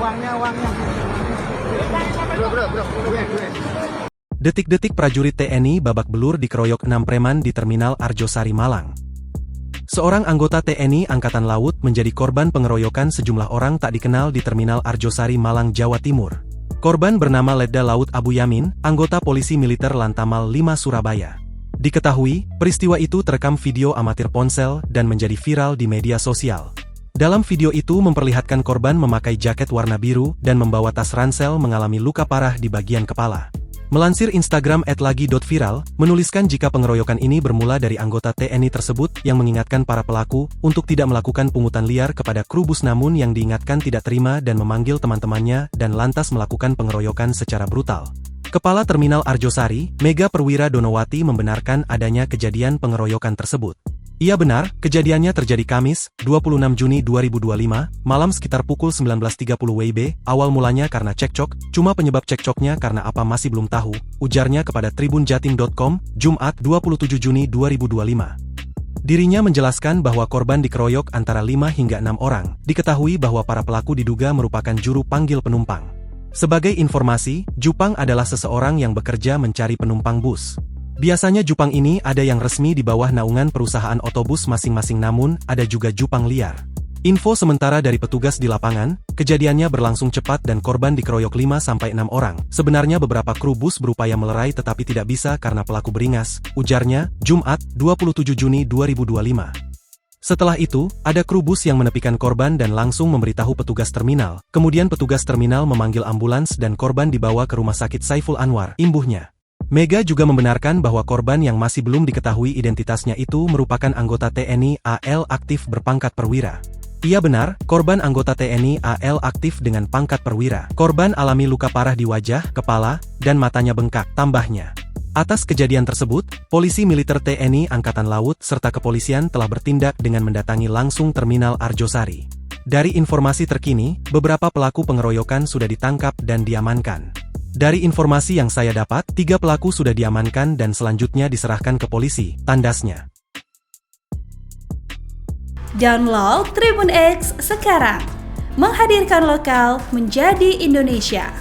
uangnya. Bro. Detik-detik prajurit TNI babak belur dikeroyok 6 preman di Terminal Arjosari, Malang. Seorang anggota TNI Angkatan Laut menjadi korban pengeroyokan sejumlah orang tak dikenal di Terminal Arjosari, Malang, Jawa Timur. Korban bernama Letda Laut Abu Yamin, anggota polisi militer Lantamal 5 Surabaya. Diketahui, peristiwa itu terekam video amatir ponsel dan menjadi viral di media sosial. Dalam video itu memperlihatkan korban memakai jaket warna biru dan membawa tas ransel mengalami luka parah di bagian kepala. Melansir Instagram @lagi.viral, menuliskan jika pengeroyokan ini bermula dari anggota TNI tersebut yang mengingatkan para pelaku untuk tidak melakukan pungutan liar kepada kru bus, namun yang diingatkan tidak terima dan memanggil teman-temannya dan lantas melakukan pengeroyokan secara brutal. Kepala Terminal Arjosari, Mega Perwira Donowati, membenarkan adanya kejadian pengeroyokan tersebut. Ia benar, kejadiannya terjadi Kamis, 26 Juni 2025, malam sekitar pukul 19.30 WIB, awal mulanya karena cekcok, cuma penyebab cekcoknya karena apa masih belum tahu, ujarnya kepada tribunjatim.com, Jumat 27 Juni 2025. Dirinya menjelaskan bahwa korban dikeroyok antara 5 hingga 6 orang, diketahui bahwa para pelaku diduga merupakan juru panggil penumpang. Sebagai informasi, jupang adalah seseorang yang bekerja mencari penumpang bus. Biasanya jupang ini ada yang resmi di bawah naungan perusahaan otobus masing-masing, namun ada juga jupang liar. Info sementara dari petugas di lapangan, kejadiannya berlangsung cepat dan korban dikeroyok 5-6 orang. Sebenarnya beberapa kru bus berupaya melerai tetapi tidak bisa karena pelaku beringas, ujarnya, Jumat, 27 Juni 2025. Setelah itu, ada kru bus yang menepikan korban dan langsung memberitahu petugas terminal. Kemudian petugas terminal memanggil ambulans dan korban dibawa ke Rumah Sakit Saiful Anwar, imbuhnya. Mega juga membenarkan bahwa korban yang masih belum diketahui identitasnya itu merupakan anggota TNI AL aktif berpangkat perwira. Ia benar, korban anggota TNI AL aktif dengan pangkat perwira. Korban alami luka parah di wajah, kepala, dan matanya bengkak, tambahnya. Atas kejadian tersebut, polisi militer TNI Angkatan Laut serta kepolisian telah bertindak dengan mendatangi langsung Terminal Arjosari. Dari informasi terkini, beberapa pelaku pengeroyokan sudah ditangkap dan diamankan. Dari informasi yang saya dapat, 3 pelaku sudah diamankan dan selanjutnya diserahkan ke polisi, tandasnya. Download Tribun X sekarang, menghadirkan lokal menjadi Indonesia.